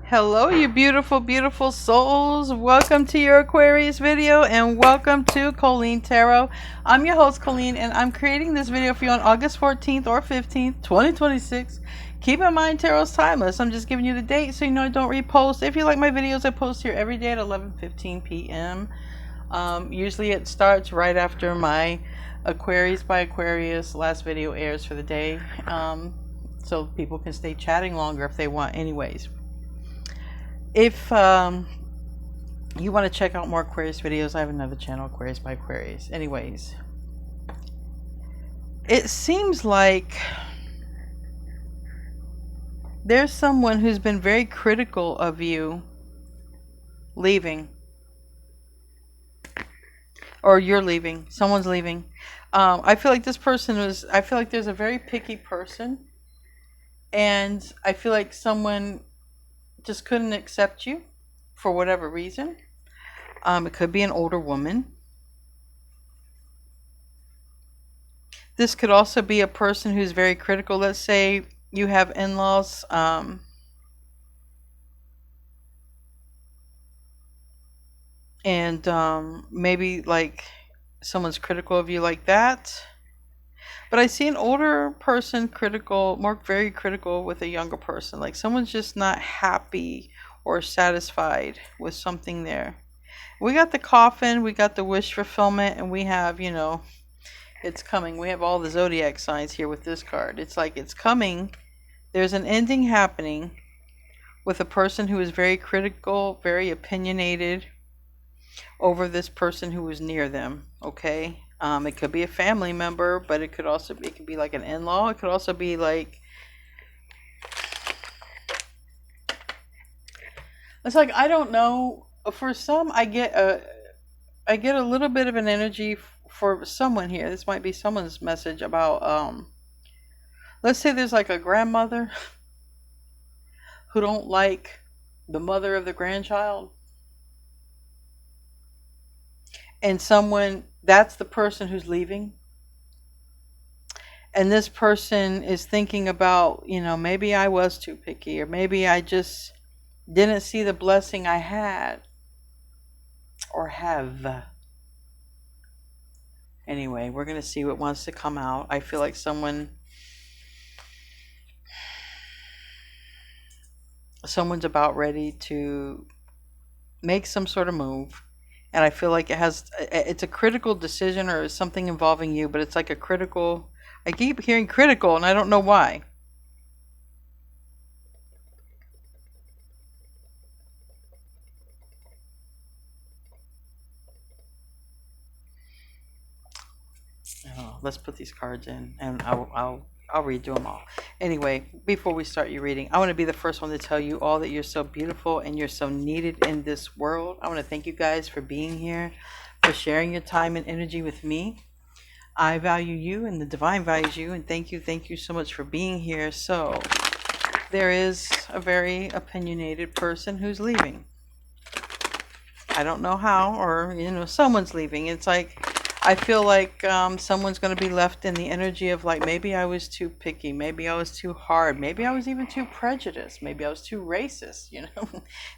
Hello, you beautiful, beautiful souls. Welcome to your Aquarius video and welcome to Colleen Tarot. I'm your host, Colleen, and I'm creating this video for you on August 14th or 15th, 2026. Keep in mind, Tarot's timeless. I'm just giving you the date so you know I don't repost. If you like my videos, I post here every day at 11:15 p.m. Usually it starts right after my Aquarius by Aquarius last video airs for the day. So people can stay chatting longer if they want anyways. If you want to check out more Aquarius videos, I have another channel, Aquarius by Aquarius. Anyways, it seems like there's someone who's been very critical of you leaving. Or you're leaving. Someone's leaving. I feel like this person I feel like there's a very picky person. And I feel like someone just couldn't accept you for whatever reason. It could be an older woman. This could also be a person who's very critical. Let's say you have in-laws. Maybe like someone's critical of you like that. But I see an older person critical, very critical with a younger person. Like someone's just not happy or satisfied with something there. We got the coffin, we got the wish fulfillment, and we have, you know, it's coming. We have all the zodiac signs here with this card. It's like it's coming. There's an ending happening with a person who is very critical, very opinionated over this person who is near them, okay? It could be a family member, but it could be like an in-law. It could also be like, it's like, I don't know. For some, I get a little bit of an energy for someone here. This might be someone's message about, let's say there's like a grandmother who don't like the mother of the grandchild. And that's the person who's leaving. And this person is thinking about, you know, maybe I was too picky, or maybe I just didn't see the blessing I had or have. Anyway, we're going to see what wants to come out. I feel like someone's about ready to make some sort of move. And I feel like it's a critical decision or something involving you, but it's like a critical, I keep hearing critical and I don't know why. Oh, let's put these cards in and I'll redo them all. Anyway, before we start your reading, I want to be the first one to tell you all that you're so beautiful and you're so needed in this world. I want to thank you guys for being here, for sharing your time and energy with me. I value you and the divine values you, and thank you so much for being here. So there is a very opinionated person who's leaving. I don't know how, or you know, someone's leaving. It's like I feel like someone's going to be left in the energy of like, maybe I was too picky, maybe I was too hard, maybe I was even too prejudiced, maybe I was too racist, you know.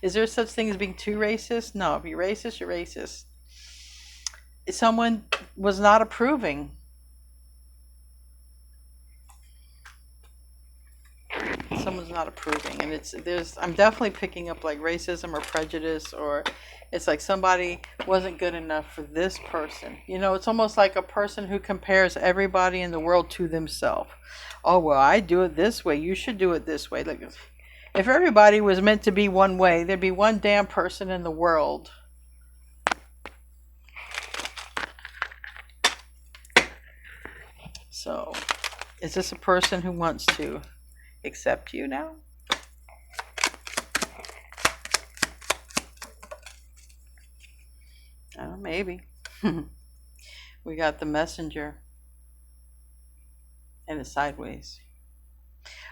Is there such thing as being too racist? No, if you're racist, you're racist. Someone was not approving. Someone's not approving, and I'm definitely picking up like racism or prejudice, or it's like somebody wasn't good enough for this person. You know, it's almost like a person who compares everybody in the world to themselves. Oh, well, I do it this way, you should do it this way. Like, if everybody was meant to be one way, there'd be one damn person in the world. So, is this a person who wants to accept you now? Oh, maybe. We got the messenger and it's sideways.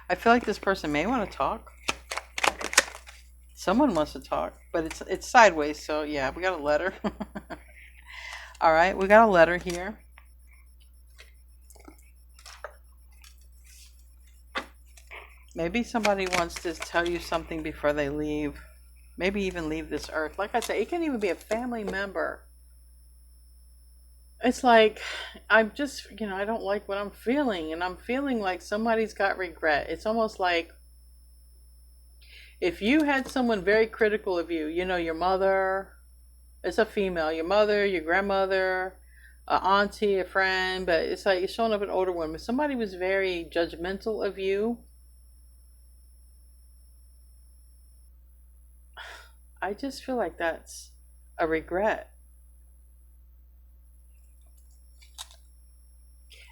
I feel like this person may want to talk. Someone wants to talk, but it's sideways. So yeah, we got a letter. All right, we got a letter here. Maybe somebody wants to tell you something before they leave. Maybe even leave this earth. Like I said, it can even be a family member. It's like, I'm just, I don't like what I'm feeling. And I'm feeling like somebody's got regret. It's almost like if you had someone very critical of you, your mother, it's a female, your mother, your grandmother, a auntie, a friend, but it's like you're showing up an older woman. Somebody was very judgmental of you. I just feel like that's a regret.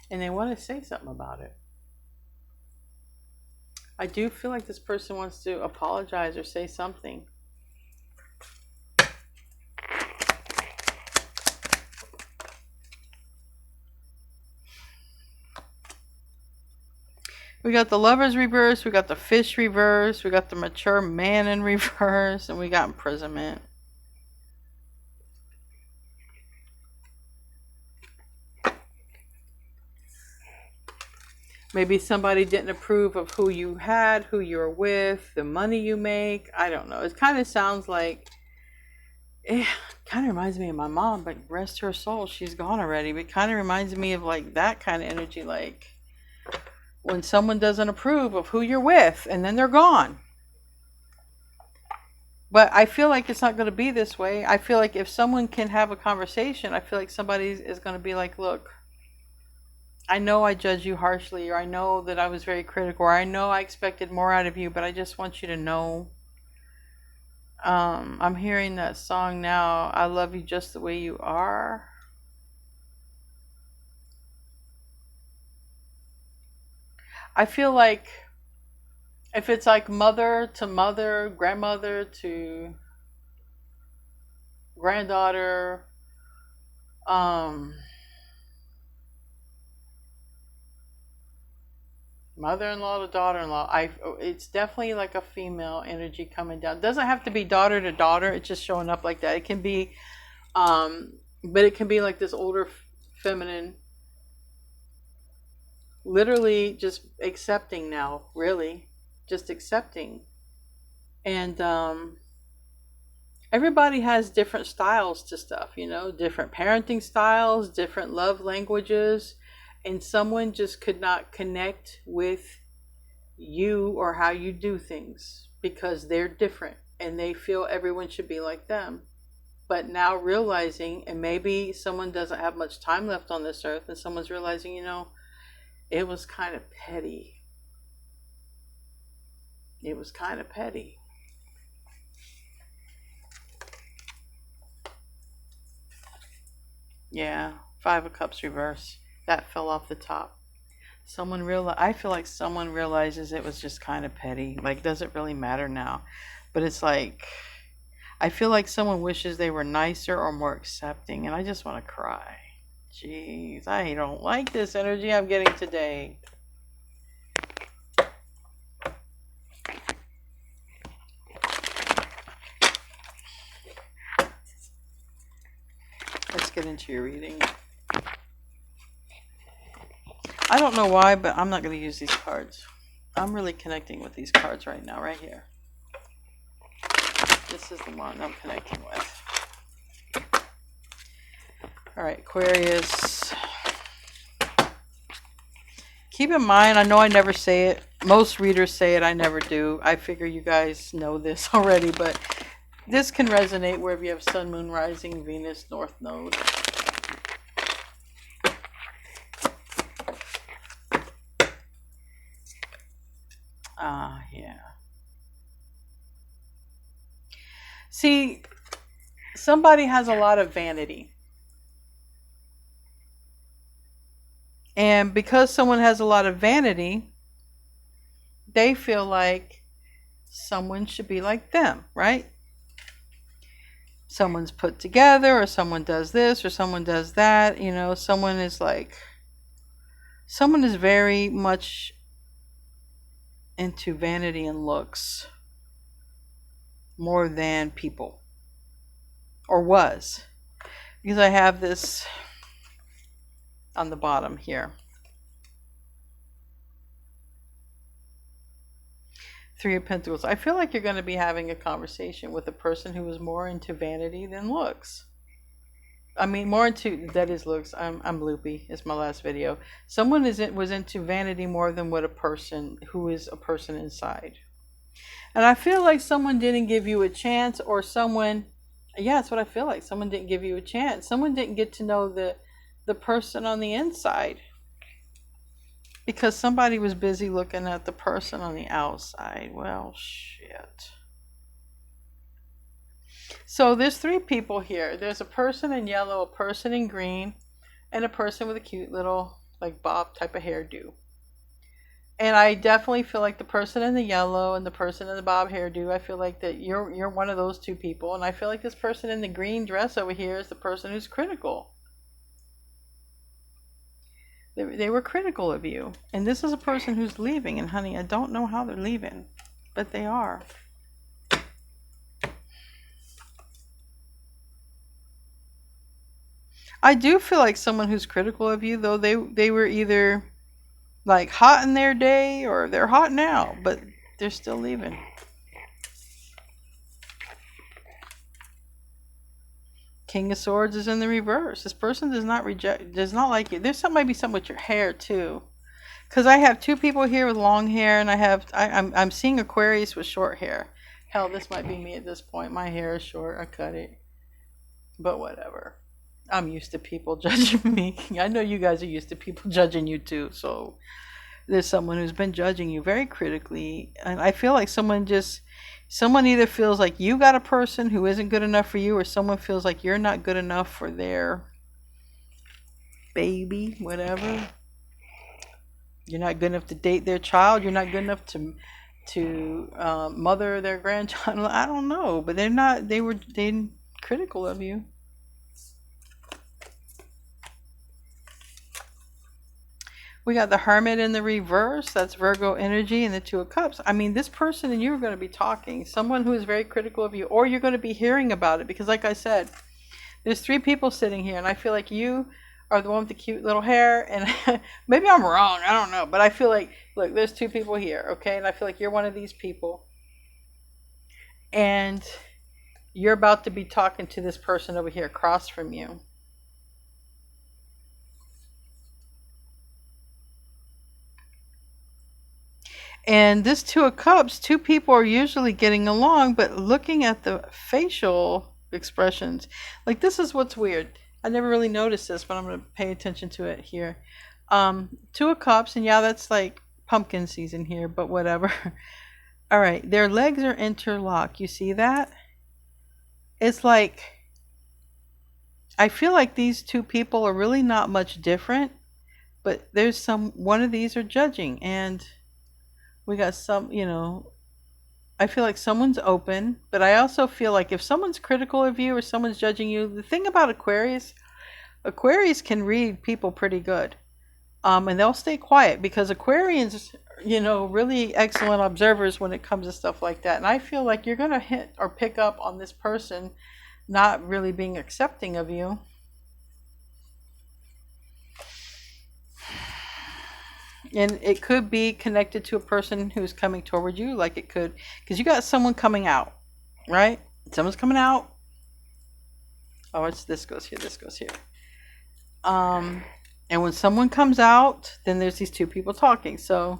And they want to say something about it. I do feel like this person wants to apologize or say something. We got the Lovers reverse, we got the Fish reverse, we got the Mature Man in reverse, and we got Imprisonment. Maybe somebody didn't approve of who you had, who you're with, the money you make. I don't know. It kind of sounds like, it kind of reminds me of my mom, but rest her soul, she's gone already. But it kind of reminds me of like that kind of energy, like when someone doesn't approve of who you're with and then they're gone. But I feel like it's not going to be this way. I feel like if someone can have a conversation, I feel like somebody is going to be like, look, I know I judge you harshly, or I know that I was very critical, or I know I expected more out of you, but I just want you to know. I'm hearing that song now, I love you just the way you are. I feel like if it's like mother to mother, grandmother to granddaughter, mother-in-law to daughter-in-law, it's definitely like a female energy coming down. It doesn't have to be daughter to daughter, it's just showing up like that. It can be but it can be like this older feminine, literally just accepting now, really just accepting. And everybody has different styles to stuff, different parenting styles, different love languages, and someone just could not connect with you or how you do things because they're different and they feel everyone should be like them. But now realizing, and maybe someone doesn't have much time left on this earth, and someone's realizing, it was kind of petty. It was kind of petty. Yeah, Five of Cups reverse. That fell off the top. I feel like someone realizes it was just kind of petty. Like, does it really matter now? But it's like, I feel like someone wishes they were nicer or more accepting, and I just want to cry. Jeez, I don't like this energy I'm getting today. Let's get into your reading. I don't know why, but I'm not going to use these cards. I'm really connecting with these cards right now, right here. This is the one I'm connecting with. All right, Aquarius. Keep in mind, I know I never say it. Most readers say it, I never do. I figure you guys know this already, but this can resonate wherever you have Sun, Moon, Rising, Venus, North Node. Yeah. See, somebody has a lot of vanity. And because someone has a lot of vanity, they feel like someone should be like them, right? Someone's put together, or someone does this, or someone does that. Someone is very much into vanity and looks more than people, or was, because I have this on the bottom here. Three of Pentacles. I feel like you're going to be having a conversation with a person who is more into vanity than looks. I mean, more into, that is looks. I'm loopy. It's my last video. Someone was into vanity more than what a person who is a person inside. And I feel like someone didn't give you a chance, or someone, yeah, that's what I feel like. Someone didn't give you a chance. Someone didn't get to know the person on the inside. Because somebody was busy looking at the person on the outside. Well, shit. So there's three people here. There's a person in yellow, a person in green, and a person with a cute little, like, bob type of hairdo. And I definitely feel like the person in the yellow and the person in the bob hairdo, I feel like that you're one of those two people. And I feel like this person in the green dress over here is the person who's critical. They were critical of you. And this is a person who's leaving. And honey, I don't know how they're leaving, but they are. I do feel like someone who's critical of you, though, they were either like hot in their day or they're hot now, but they're still leaving. King of Swords is in the reverse. This person does not like you. There's might be something with your hair too, because I have two people here with long hair, and I'm seeing Aquarius with short hair. Hell, this might be me at this point. My hair is short. I cut it, but whatever. I'm used to people judging me. I know you guys are used to people judging you too. So there's someone who's been judging you very critically, and I feel like someone either feels like you got a person who isn't good enough for you, or someone feels like you're not good enough for their baby, whatever. You're not good enough to date their child. You're not good enough to mother their grandchild. I don't know, but they were critical of you. We got the Hermit in the reverse. That's Virgo energy, and the Two of Cups. I mean, this person and you are going to be talking. Someone who is very critical of you, or you're going to be hearing about it. Because like I said, there's three people sitting here, and I feel like you are the one with the cute little hair. And maybe I'm wrong. I don't know. But I feel like, look, there's two people here, okay? And I feel like you're one of these people. And you're about to be talking to this person over here across from you. And this Two of Cups, two people are usually getting along, but looking at the facial expressions, like this is what's weird. I never really noticed this, but I'm going to pay attention to it here. Two of Cups, and yeah, that's like pumpkin season here, but whatever. All right, their legs are interlocked. You see that? It's like, I feel like these two people are really not much different, but there's one of these are judging, and we got some, I feel like someone's open, but I also feel like if someone's critical of you or someone's judging you, the thing about Aquarius can read people pretty good. And they'll stay quiet because Aquarians, really excellent observers when it comes to stuff like that. And I feel like you're going to hit or pick up on this person not really being accepting of you. And it could be connected to a person who's coming toward you, like it could, because you got someone coming out, right? Someone's coming out. Oh, this goes here, this goes here. And when someone comes out, then there's these two people talking. So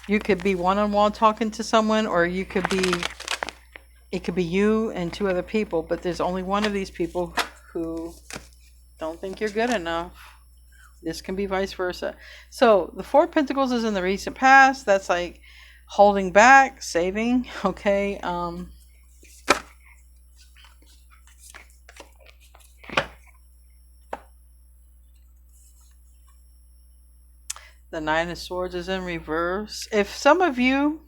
you could be one-on-one talking to someone, or it could be you and two other people, but there's only one of these people who don't think you're good enough. This can be vice versa. So the Four of Pentacles is in the recent past. That's like holding back, saving. Okay. The Nine of Swords is in reverse. If some of you,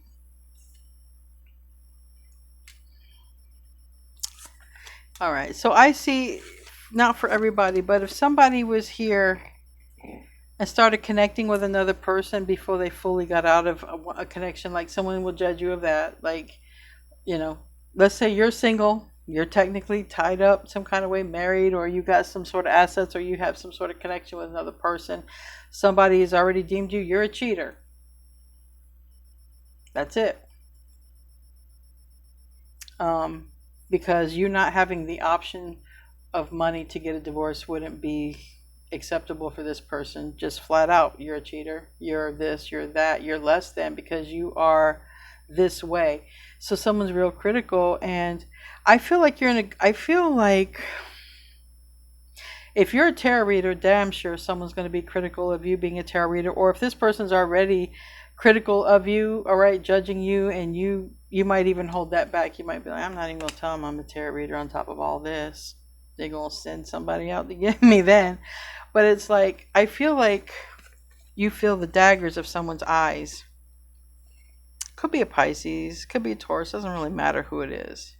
all right. So I see, not for everybody, but if somebody was here and started connecting with another person before they fully got out of a connection, like someone will judge you of that. Like, let's say you're single, you're technically tied up some kind of way, married, or you got some sort of assets, or you have some sort of connection with another person. Somebody has already deemed you're a cheater. That's it. Um, because you not having the option of money to get a divorce wouldn't be acceptable for this person. Just flat out, you're a cheater. You're this, you're that, you're less than because you are this way. So someone's real critical, and I feel like I feel like if you're a tarot reader, damn sure someone's going to be critical of you being a tarot reader. Or if this person's already critical of you, all right, judging you, and you might even hold that back. You might be like, I'm not even going to tell them I'm a tarot reader on top of all this. They're going to send somebody out to get me then. But it's like, I feel like you feel the daggers of someone's eyes. Could be a Pisces, could be a Taurus, doesn't really matter who it is.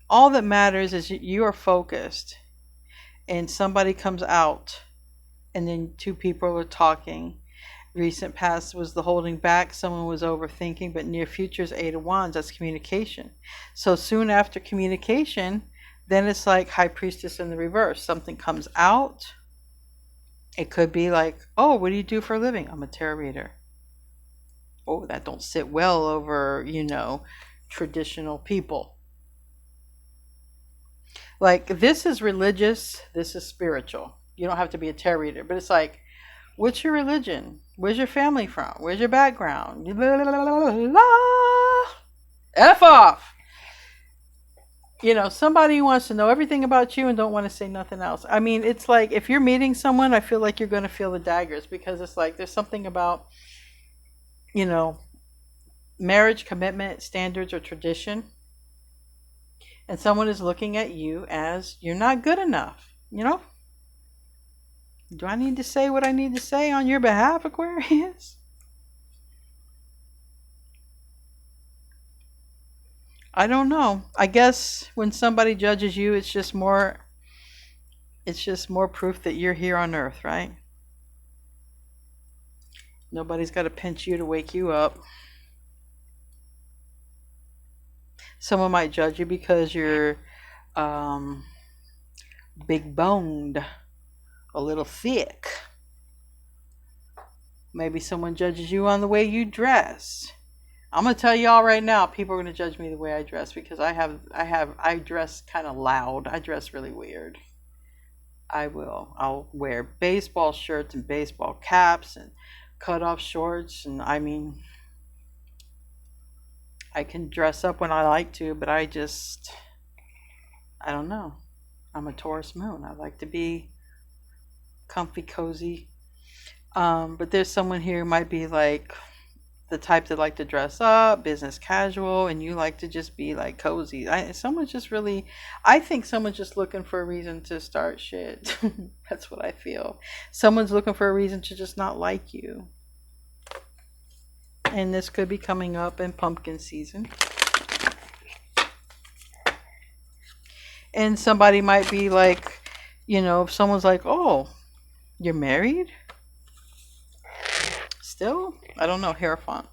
All that matters is you are focused, and somebody comes out, and then two people are talking. Recent past was the holding back, someone was overthinking, but near future is Eight of Wands, that's communication. So soon after communication, then it's like High Priestess in the reverse. Something comes out. It could be like, oh, what do you do for a living? I'm a tarot reader. Oh, that don't sit well over, traditional people. Like, this is religious, this is spiritual. You don't have to be a tarot reader, but it's like, what's your religion? Where's your family from? Where's your background? F off! Somebody who wants to know everything about you and don't want to say nothing else. I mean, it's like, if you're meeting someone, I feel like you're going to feel the daggers, because it's like, there's something about, marriage, commitment, standards, or tradition. And someone is looking at you as you're not good enough, Do I need to say what I need to say on your behalf, Aquarius? I don't know. I guess when somebody judges you, it's just more proof that you're here on earth, right? Nobody's got to pinch you to wake you up. Someone might judge you because you're big boned, a little thick. Maybe someone judges you on the way you dress. I'm gonna tell y'all right now, people are gonna judge me the way I dress, because I dress kind of loud. I dress really weird. I'll wear baseball shirts and baseball caps and cut off shorts, and I mean, I can dress up when I like to, but I don't know. I'm a Taurus moon. I like to be comfy, cozy. But there's someone here who might be like the type that like to dress up, business casual, and you like to just be like cozy. I think someone's just looking for a reason to start shit. That's what I feel. Someone's looking for a reason to just not like you. And this could be coming up in pumpkin season. And somebody might be like, if someone's like, oh, you're married? Still? I don't know, Hierophant.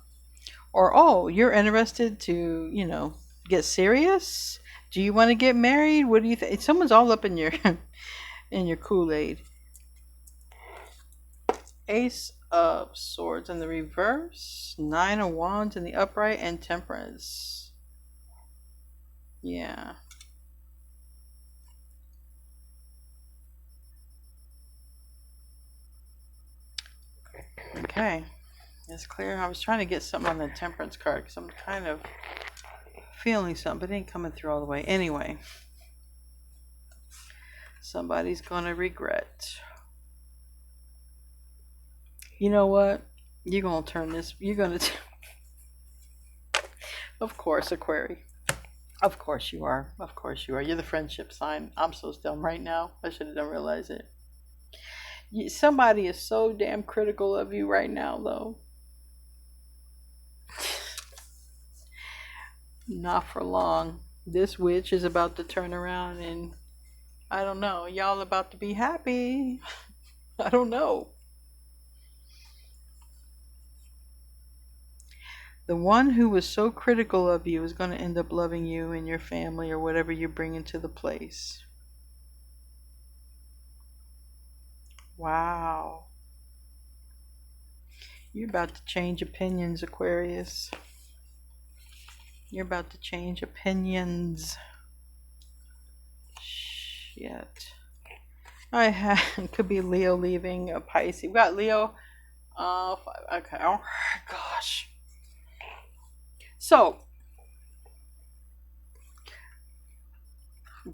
Or, oh, you're interested to, get serious? Do you want to get married? What do you think? Someone's all up in your in your Kool-Aid. Ace of Swords in the reverse, Nine of Wands in the upright, and Temperance. Yeah. Okay. It's clear. I was trying to get something on the Temperance card because I'm kind of feeling something, but it ain't coming through all the way. Anyway. Somebody's gonna regret. You know what? You're gonna turn this. Of course, Aquarius. Of course you are. Of course you are. You're the friendship sign. I'm so dumb right now. I should have done realize it. Somebody is so damn critical of you right now, though. Not for long. This witch is about to turn around and I don't know. Y'all about to be happy. I don't know. The one who was so critical of you is going to end up loving you and your family or whatever you bring into the place. Wow. You're about to change opinions, Aquarius. You're about to change opinions. Shit. I have could be Leo leaving a Pisces. We got Leo. Okay. Oh gosh. So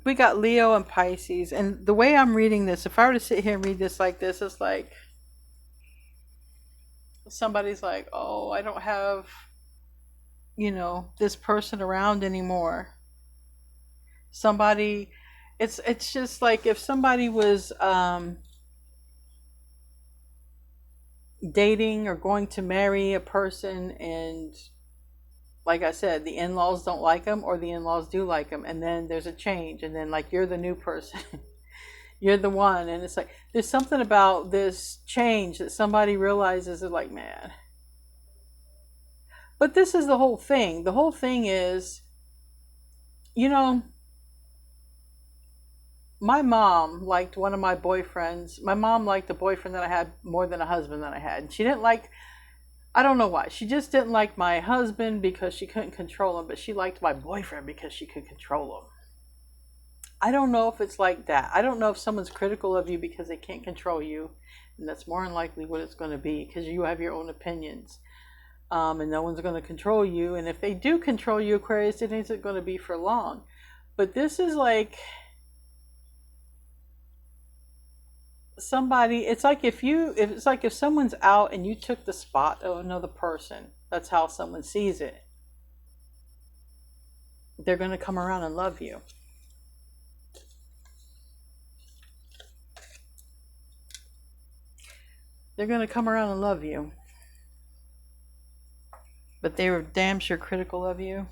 we got Leo and Pisces, and the way I'm reading this, if I were to sit here and read this like this, it's like somebody's like, "Oh, I don't have, this person around anymore." Somebody, it's just like if somebody was dating or going to marry a person, and like I said, the in-laws don't like them or the in-laws do like them, and then there's a change, and then like you're the new person. You're the one, and it's like there's something about this change that somebody realizes is like, man. But this is the whole thing. The whole thing is, my mom liked one of my boyfriends. My mom liked a boyfriend that I had more than a husband that I had. And she didn't like, I don't know why. She just didn't like my husband because she couldn't control him, but she liked my boyfriend because she could control him. I don't know if it's like that. I don't know if someone's critical of you because they can't control you. And that's more than likely what it's going to be, because you have your own opinions. And no one's going to control you. And if they do control you, Aquarius, it isn't going to be for long. But this is like somebody, it's like if someone's out and you took the spot of another person. That's how someone sees it. They're going to come around and love you. They're going to come around and love you. But they were damn sure critical of you.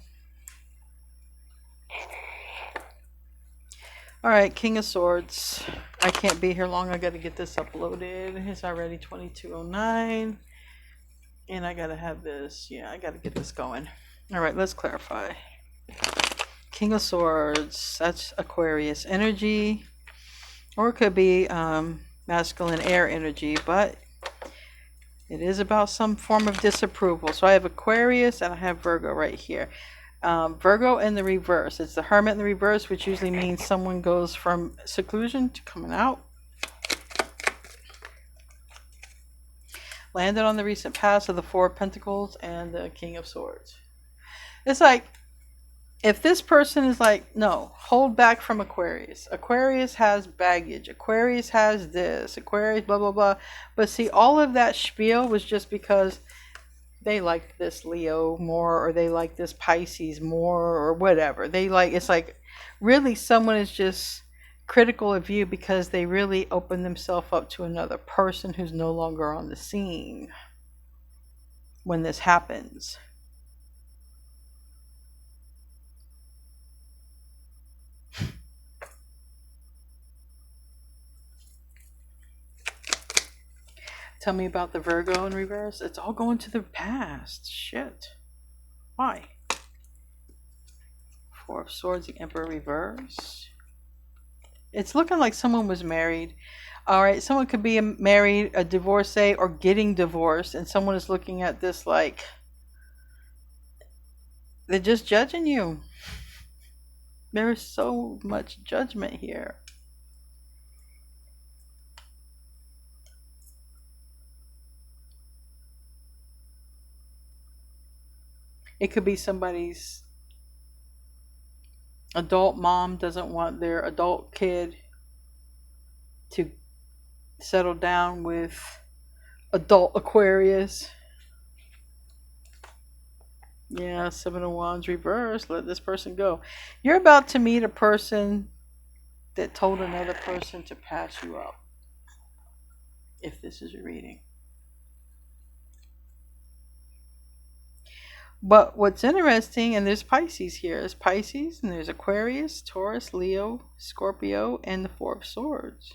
Alright, King of Swords. I can't be here long. I got to get this uploaded. It's already 22:09. And I got to have this. Yeah, I got to get this going. Alright, let's clarify. King of Swords. That's Aquarius energy. Or it could be masculine air energy. But it is about some form of disapproval. So I have Aquarius and I have Virgo right here. Virgo in the reverse. It's the Hermit in the reverse, which usually means someone goes from seclusion to coming out. Landed on the recent past of the Four of Pentacles and the King of Swords. It's like, if this person is like, no, hold back from Aquarius. Aquarius has baggage. Aquarius has this. Aquarius, blah, blah, blah. But see, all of that spiel was just because they like this Leo more, or they like this Pisces more, or whatever. It's like, really someone is just critical of you because they really open themselves up to another person who's no longer on the scene when this happens. Tell me about the Virgo in reverse. It's all going to the past. Shit. Why? Four of Swords, the Emperor reverse. It's looking like someone was married. Alright, someone could be married, a divorcee, or getting divorced. And someone is looking at this like, they're just judging you. There is so much judgment here. It could be somebody's adult mom doesn't want their adult kid to settle down with adult Aquarius. Yeah, Seven of Wands reverse. Let this person go. You're about to meet a person that told another person to pass you up. If this is your reading. But what's interesting, and there's Pisces here. There's Pisces, and there's Aquarius, Taurus, Leo, Scorpio, and the Four of Swords.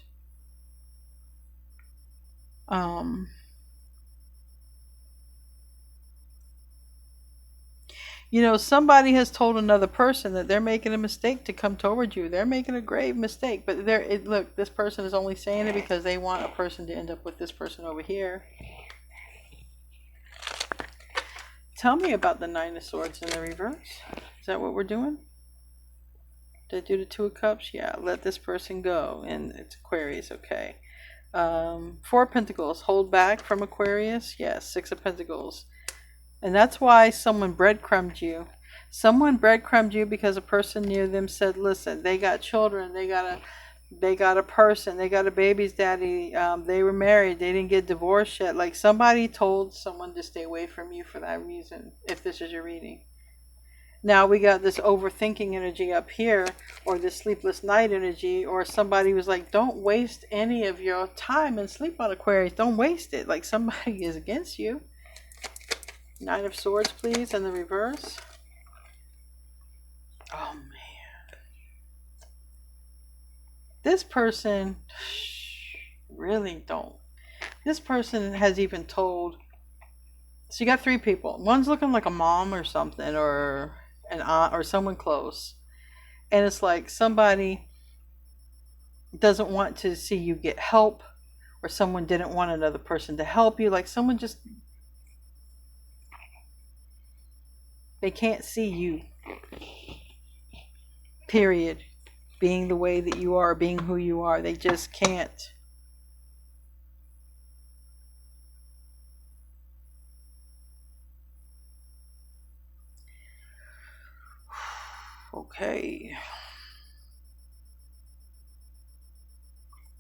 Somebody has told another person that they're making a mistake to come toward you. They're making a grave mistake. But look, this person is only saying it because they want a person to end up with this person over here. Tell me about the Nine of Swords in the reverse. Is that what we're doing? Did I do the Two of Cups? Yeah, let this person go. And it's Aquarius, okay. Four of Pentacles, hold back from Aquarius. Yes, Six of Pentacles. And that's why someone breadcrumbed you. Someone breadcrumbed you because a person near them said, listen, they got children, they got a person, they got a baby's daddy, they were married, they didn't get divorced yet. Like somebody told someone to stay away from you for that reason, if this is your reading. Now we got this overthinking energy up here, or this sleepless night energy, or somebody was like, don't waste any of your time and sleep on Aquarius. Don't waste it. Like somebody is against you. Nine of Swords, please, in the reverse. Oh, man. This person, really don't. This person has even told, so you got three people. One's looking like a mom or something, or an aunt, or someone close. And it's like somebody doesn't want to see you get help, or someone didn't want another person to help you. Like someone just, they can't see you. Period. Being the way that you are, being who you are. They just can't. Okay.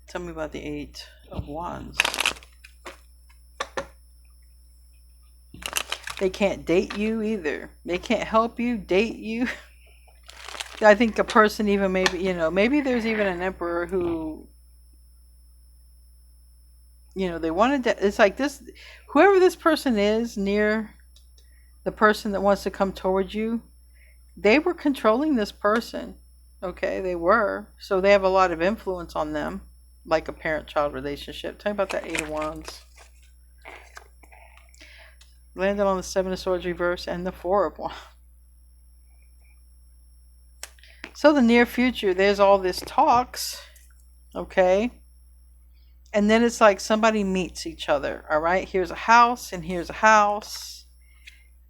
Tell me about the Eight of Wands. They can't date you either. They can't help you, date you. I think a person even maybe, maybe there's even an emperor who, they wanted to, it's like this, whoever this person is near the person that wants to come towards you, they were controlling this person. Okay, they were. So they have a lot of influence on them, like a parent-child relationship. Tell me about that Eight of Wands. Landed on the Seven of Swords reverse and the Four of Wands. So the near future, there's all this talks, okay? And then it's like somebody meets each other, all right? Here's a house and here's a house.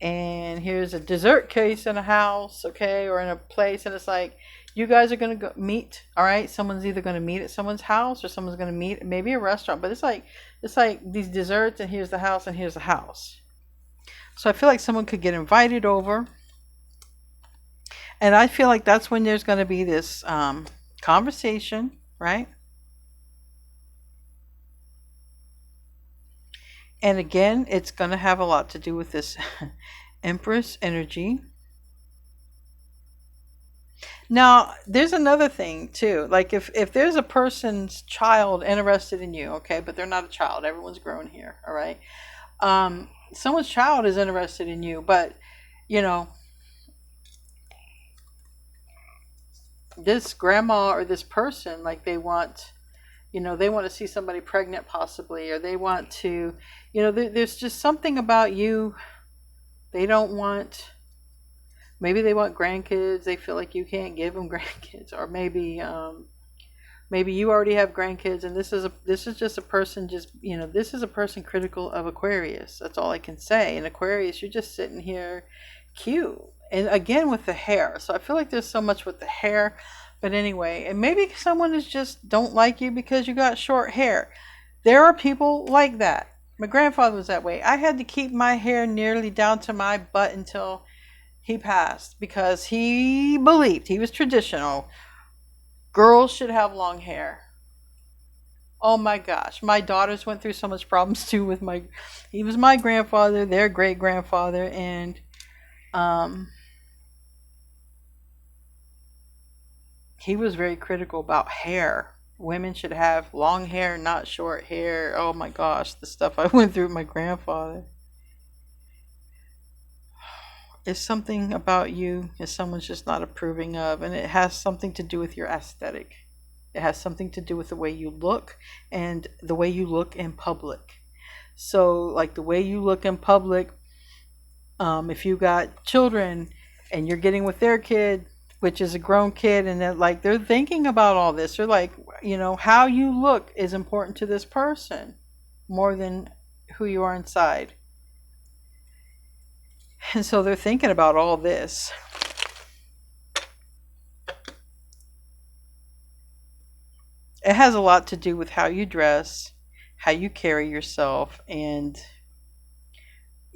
And here's a dessert case in a house, okay? Or in a place. And it's like, you guys are going to go meet, all right? Someone's either going to meet at someone's house or someone's going to meet at maybe a restaurant. But it's like these desserts and here's the house and here's the house. So I feel like someone could get invited over. And I feel like that's when there's going to be this conversation, right? And again, it's going to have a lot to do with this Empress energy. Now, there's another thing too. Like if there's a person's child interested in you, okay, but they're not a child. Everyone's grown here, all right? Someone's child is interested in you, but, this grandma or this person, like they want to see somebody pregnant possibly, or they want to, there's just something about you. They don't want, maybe they want grandkids. They feel like you can't give them grandkids, or maybe you already have grandkids, and this is just a person this is a person critical of Aquarius. That's all I can say. In Aquarius, you're just sitting here cute. And again, with the hair. So I feel like there's so much with the hair. But anyway, and maybe someone is just don't like you because you got short hair. There are people like that. My grandfather was that way. I had to keep my hair nearly down to my butt until he passed, because he believed, he was traditional, girls should have long hair. Oh my gosh. My daughters went through so much problems too with he was my grandfather, their great grandfather, and he was very critical about hair. Women should have long hair, not short hair. Oh my gosh, the stuff I went through with my grandfather. It's something about you that someone's just not approving of, and it has something to do with your aesthetic. It has something to do with the way you look and the way you look in public. So, like the way you look in public, if you got children and you're getting with their kid, which is a grown kid, and they're thinking about all this. They're like, how you look is important to this person more than who you are inside. And so they're thinking about all this. It has a lot to do with how you dress, how you carry yourself, and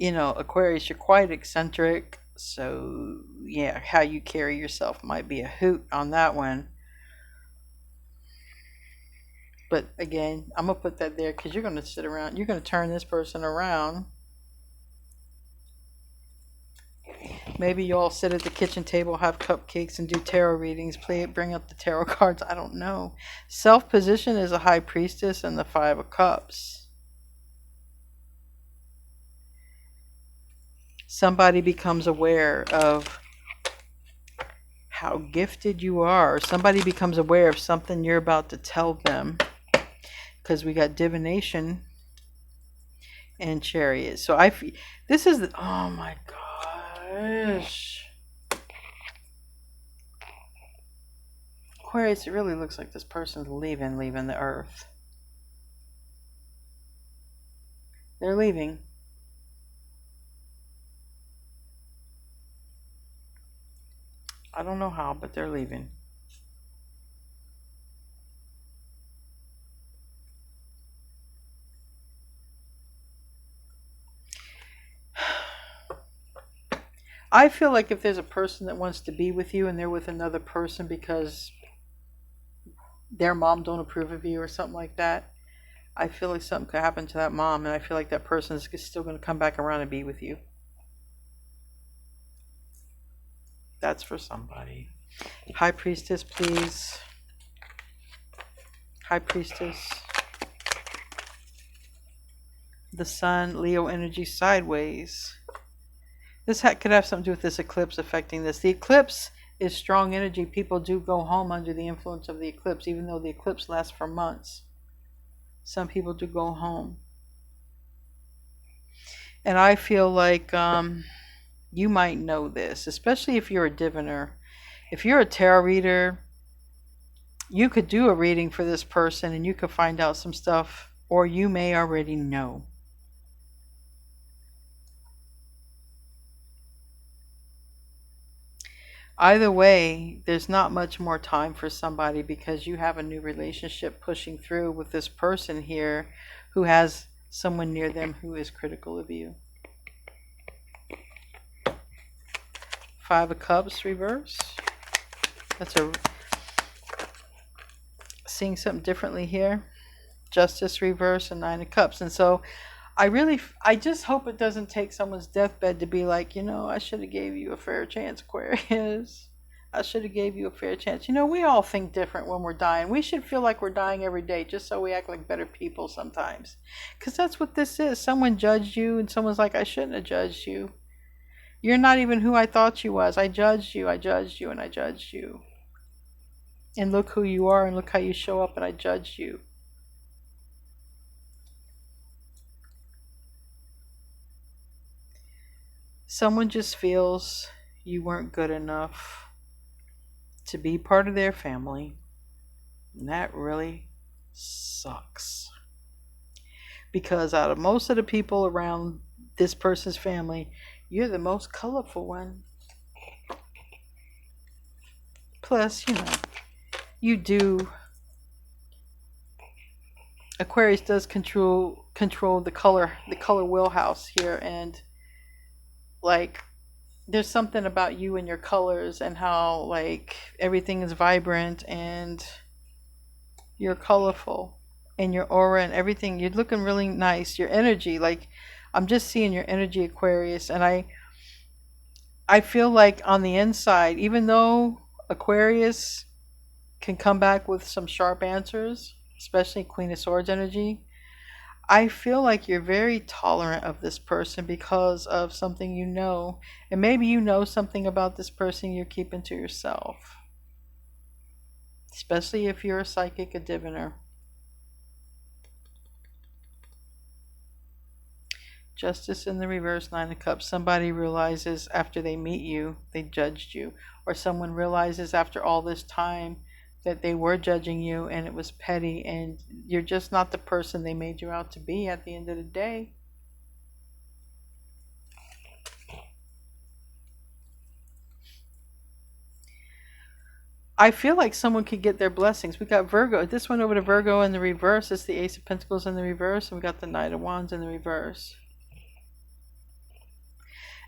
Aquarius, you're quite eccentric. So, yeah, how you carry yourself might be a hoot on that one. But again, I'm going to put that there because you're going to sit around, you're going to turn this person around. Maybe you all sit at the kitchen table, have cupcakes, and do tarot readings. Bring up the tarot cards. I don't know. Self-position is a high priestess and the 5 of cups. Somebody becomes aware of how gifted you are. Somebody becomes aware of something you're about to tell them. Because we got divination and chariot. So this is the, oh my gosh. Aquarius, it really looks like this person's leaving the earth. They're leaving. I don't know how, but they're leaving. I feel like if there's a person that wants to be with you and they're with another person because their mom don't approve of you or something like that, I feel like something could happen to that mom, and I feel like that person is still going to come back around and be with you. That's for somebody. High Priestess, please. High Priestess. The Sun, Leo energy sideways. This could have something to do with this eclipse affecting this. The eclipse is strong energy. People do go home under the influence of the eclipse, even though the eclipse lasts for months. Some people do go home. And I feel like you might know this, especially if you're a diviner. If you're a tarot reader, you could do a reading for this person and you could find out some stuff, or you may already know. Either way, there's not much more time for somebody because you have a new relationship pushing through with this person here who has someone near them who is critical of you. 5 of Cups reverse. That's seeing something differently here. Justice reverse and 9 of Cups. And so I just hope it doesn't take someone's deathbed to be like, I should have gave you a fair chance, Aquarius. I should have gave you a fair chance. We all think different when we're dying. We should feel like we're dying every day just so we act like better people sometimes. Because that's what this is. Someone judged you and someone's like, I shouldn't have judged you. You're not even who I thought you was. I judged you, and I judged you. And look who you are and look how you show up, and I judged you. Someone just feels you weren't good enough to be part of their family. And that really sucks. Because out of most of the people around this person's family, you're the most colorful one. Plus, you do. Aquarius does control the color wheelhouse here, and like there's something about you and your colors and how like everything is vibrant and you're colorful and your aura and everything. You're looking really nice. Your energy, like I'm just seeing your energy, Aquarius, and I feel like on the inside, even though Aquarius can come back with some sharp answers, especially Queen of Swords energy, I feel like you're very tolerant of this person because of something you know. And maybe you know something about this person you're keeping to yourself. Especially if you're a psychic, a diviner. Justice in the reverse, 9 of Cups. Somebody realizes after they meet you, they judged you. Or someone realizes after all this time that they were judging you and it was petty and you're just not the person they made you out to be at the end of the day. I feel like someone could get their blessings. We got Virgo. This went over to Virgo in the reverse. It's the Ace of Pentacles in the reverse. And we got the Knight of Wands in the reverse.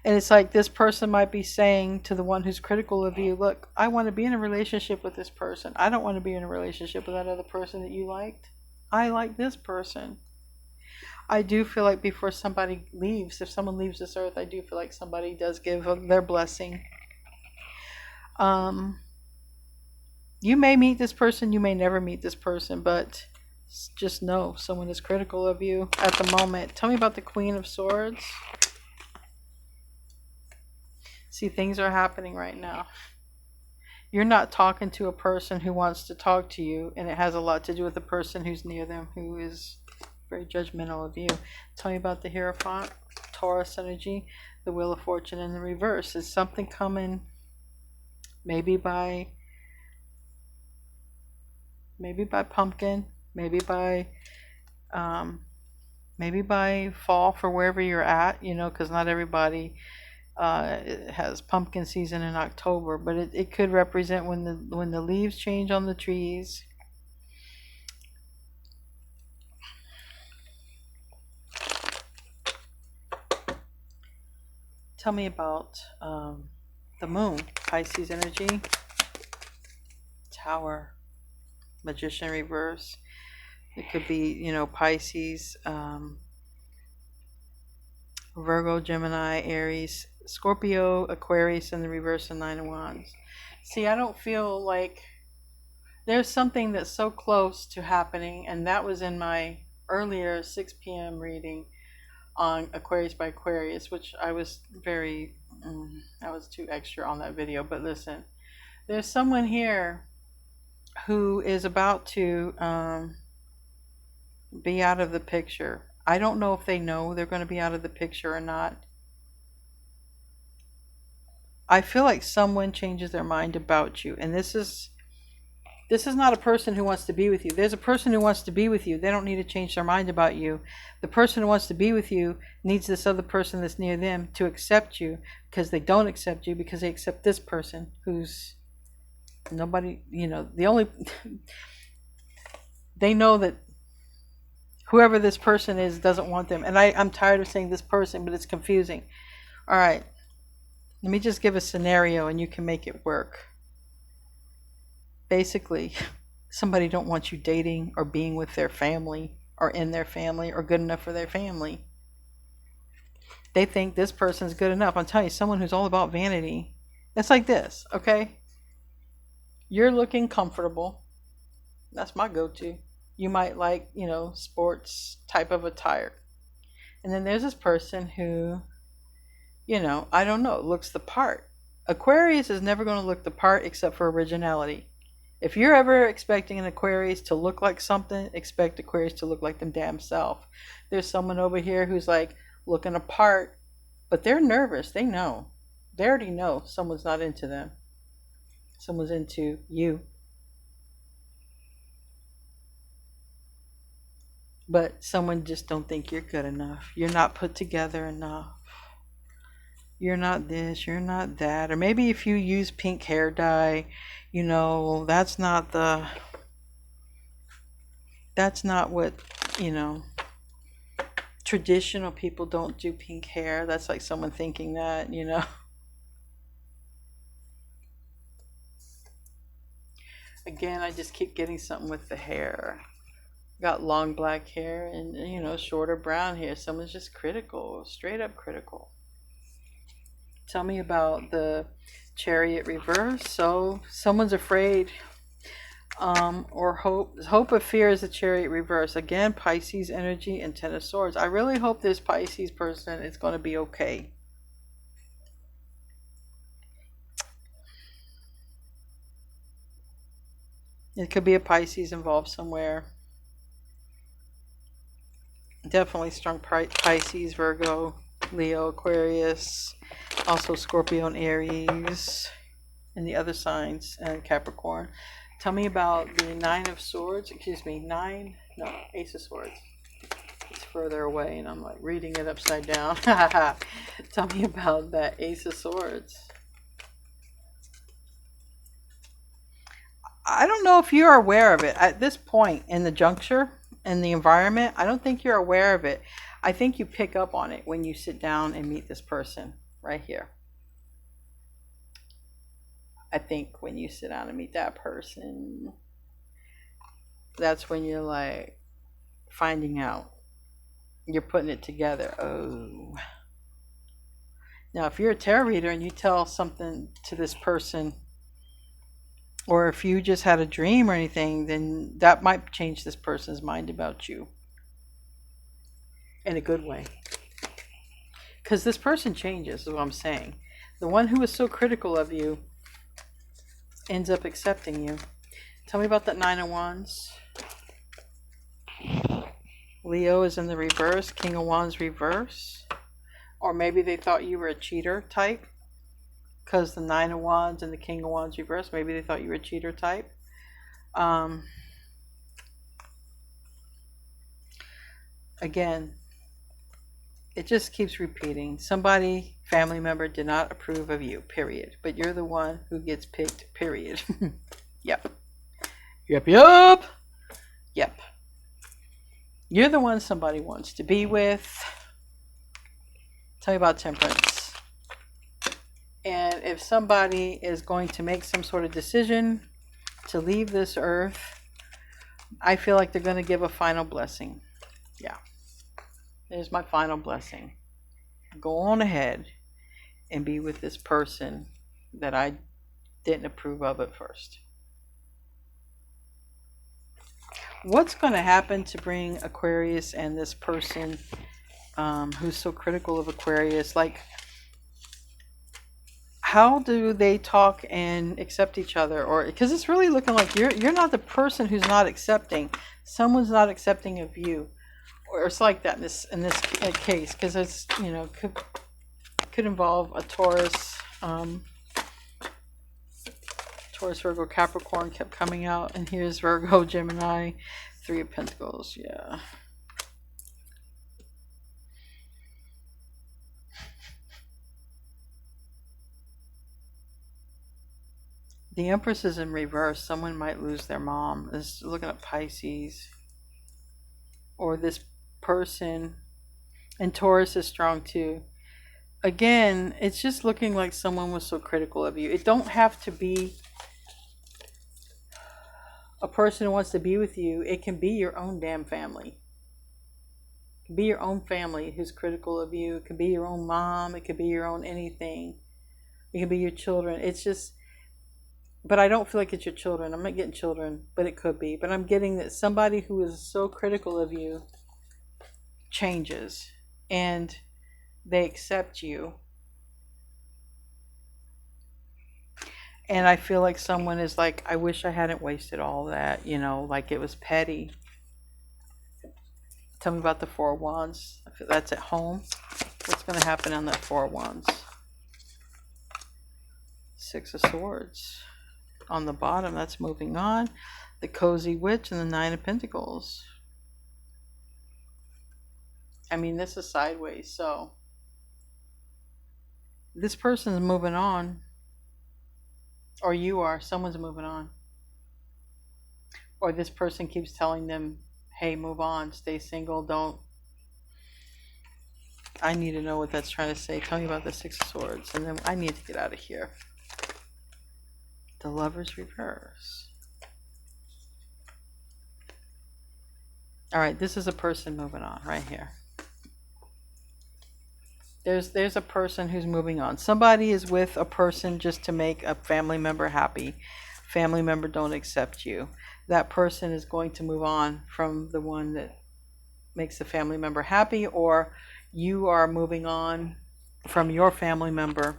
And it's like this person might be saying to the one who's critical of you, look, I want to be in a relationship with this person. I don't want to be in a relationship with that other person that you liked. I like this person. I do feel like before somebody leaves, if someone leaves this earth, I do feel like somebody does give their blessing. You may meet this person, you may never meet this person, but just know someone is critical of you at the moment. Tell me about the Queen of Swords. See, things are happening right now. You're not talking to a person who wants to talk to you, and it has a lot to do with the person who's near them, who is very judgmental of you. Tell me about the Hierophant, Taurus energy, the Wheel of Fortune in the reverse. Is something coming maybe by pumpkin, maybe by fall for wherever you're at, you know, because not everybody it has pumpkin season in October, but it could represent when the leaves change on the trees. Tell me about the moon, Pisces energy, Tower, Magician reverse. It could be, you know, Pisces, Virgo, Gemini, Aries, Scorpio, Aquarius in the reverse, and Nine of Wands. See, I don't feel like there's something that's so close to happening, and that was in my earlier 6 p.m. reading on Aquarius by Aquarius, which I was I was too extra on that video. But listen, there's someone here who is about to be out of the picture. I don't know if they know they're going to be out of the picture or not. I feel like someone changes their mind about you, and this is not a person who wants to be with you. There's a person who wants to be with you. They don't need to change their mind about you. The person who wants to be with you needs this other person that's near them to accept you, because they don't accept you because they accept this person who's nobody, you know, they know that whoever this person is doesn't want them. And I'm tired of saying this person, but it's confusing. All right. Let me just give a scenario and you can make it work. Basically, somebody don't want you dating or being with their family or in their family or good enough for their family. They think this person's good enough. I'm telling you, someone who's all about vanity. It's like this, okay? You're looking comfortable. That's my go-to. You might like, you know, sports type of attire. And then there's this person who, you know, I don't know, looks the part. Aquarius is never going to look the part except for originality. If you're ever expecting an Aquarius to look like something, expect Aquarius to look like them damn self. There's someone over here who's like looking apart, but they're nervous. They know. They already know someone's not into them. Someone's into you. But someone just don't think you're good enough. You're not put together enough. You're not this, you're not that. Or maybe if you use pink hair dye, you know, that's not what, you know, traditional people don't do pink hair. That's like someone thinking that, you know. Again, I just keep getting something with the hair. Got long black hair and, you know, shorter brown hair. Someone's just critical, straight up critical. Tell me about the Chariot reverse. So someone's afraid, or hope of fear is the Chariot reverse. Again, Pisces energy and Ten of Swords. I really hope this Pisces person is going to be okay. It could be a Pisces involved somewhere. Definitely strong Pisces, Virgo, Leo, Aquarius, also Scorpio and Aries, and the other signs, and Capricorn. Tell me about the Nine of Swords. Excuse me, Ace of Swords. It's further away, and I'm like reading it upside down. Tell me about that Ace of Swords. I don't know if you're aware of it at this point in the juncture, in the environment. I don't think you're aware of it. I think you pick up on it when you sit down and meet this person right here. I think when you sit down and meet that person, that's when you're like finding out. You're putting it together. Oh. Now, if you're a tarot reader and you tell something to this person, or if you just had a dream or anything, then that might change this person's mind about you in a good way. Because this person changes, is what I'm saying. The one who was so critical of you ends up accepting you. Tell me about that Nine of Wands. Leo is in the reverse. King of Wands reverse. Or maybe they thought you were a cheater type. Because the Nine of Wands and the King of Wands reverse. Maybe they thought you were a cheater type. Again, it just keeps repeating. Somebody, family member, did not approve of you, period. But you're the one who gets picked, period. Yep. Yep, yep. Yep. You're the one somebody wants to be with. Tell me about Temperance. And if somebody is going to make some sort of decision to leave this earth, I feel like they're going to give a final blessing. Yeah. There's my final blessing. Go on ahead and be with this person that I didn't approve of at first. What's going to happen to bring Aquarius and this person who's so critical of Aquarius? Like, how do they talk and accept each other? Or because it's really looking like you're not the person who's not accepting. Someone's not accepting of you. Or it's like that in this case, because it's, you know, could involve a Taurus, Taurus, Virgo, Capricorn kept coming out, and here's Virgo, Gemini, Three of Pentacles. Yeah. The Empress is in reverse. Someone might lose their mom. This is looking at Pisces, or this person, and Taurus is strong too. Again, it's just looking like someone was so critical of you. It don't have to be a person who wants to be with you. It can be your own damn family. It can be your own family who's critical of you. It can be your own mom. It could be your own anything. It can be your children. It's just, but I don't feel like it's your children. I'm not getting children, but it could be. But I'm getting that somebody who is so critical of you changes and they accept you. And I feel like someone is like, I wish I hadn't wasted all that, you know, like it was petty. Tell me about the Four of Wands. That's at home. What's going to happen on that Four of Wands? Six of Swords. On the bottom, that's moving on. The Cozy Witch and the Nine of Pentacles. I mean, this is sideways, so this person's moving on. Or you are. Someone's moving on. Or this person keeps telling them, hey, move on. Stay single. Don't. I need to know what that's trying to say. Tell me about the Six of Swords. And then I need to get out of here. The Lover's reverse. Alright, this is a person moving on right here. There's a person who's moving on. Somebody is with a person just to make a family member happy. Family member don't accept you. That person is going to move on from the one that makes the family member happy, or you are moving on from your family member.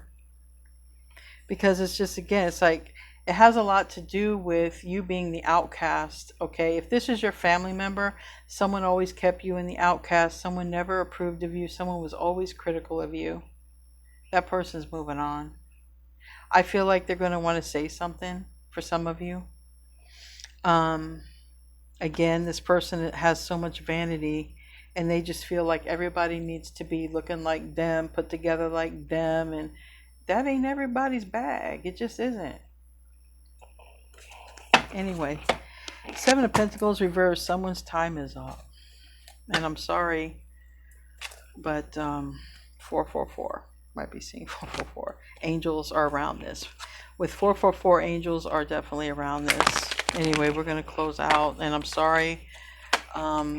Because it's just, again, it's like, it has a lot to do with you being the outcast, okay? If this is your family member, someone always kept you in the outcast, someone never approved of you, someone was always critical of you. That person's moving on. I feel like they're going to want to say something for some of you. Again, this person has so much vanity, and they just feel like everybody needs to be looking like them, put together like them, and that ain't everybody's bag. It just isn't. Anyway, Seven of Pentacles reversed. Someone's time is up. And I'm sorry, but 444 might be seeing 444. Angels are around this. With 444, angels are definitely around this. Anyway, we're going to close out. And I'm sorry.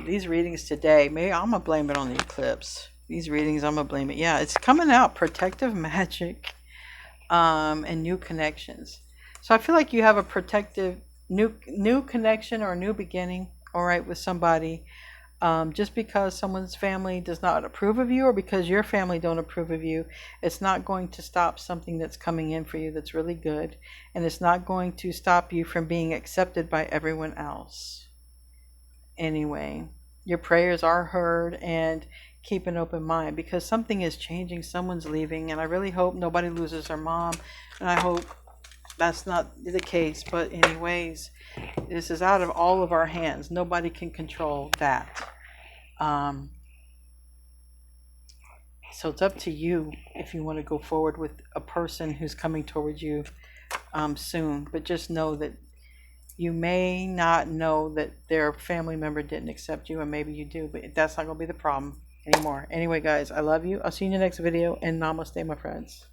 These readings today, maybe I'm going to blame it on the eclipse. These readings, I'm going to blame it. Yeah, it's coming out. Protective magic and new connections. So I feel like you have a protective new connection or a new beginning, all right, with somebody. Just because someone's family does not approve of you or because your family don't approve of you, it's not going to stop something that's coming in for you that's really good. And it's not going to stop you from being accepted by everyone else. Anyway, your prayers are heard, and keep an open mind because something is changing. Someone's leaving, and I really hope nobody loses their mom. And I hope that's not the case. But anyways, this is out of all of our hands. Nobody can control that. So it's up to you if you want to go forward with a person who's coming towards you soon. But just know that you may not know that their family member didn't accept you, and maybe you do, but that's not going to be the problem anymore. Anyway, guys, I love you. I'll see you in the next video, and namaste, my friends.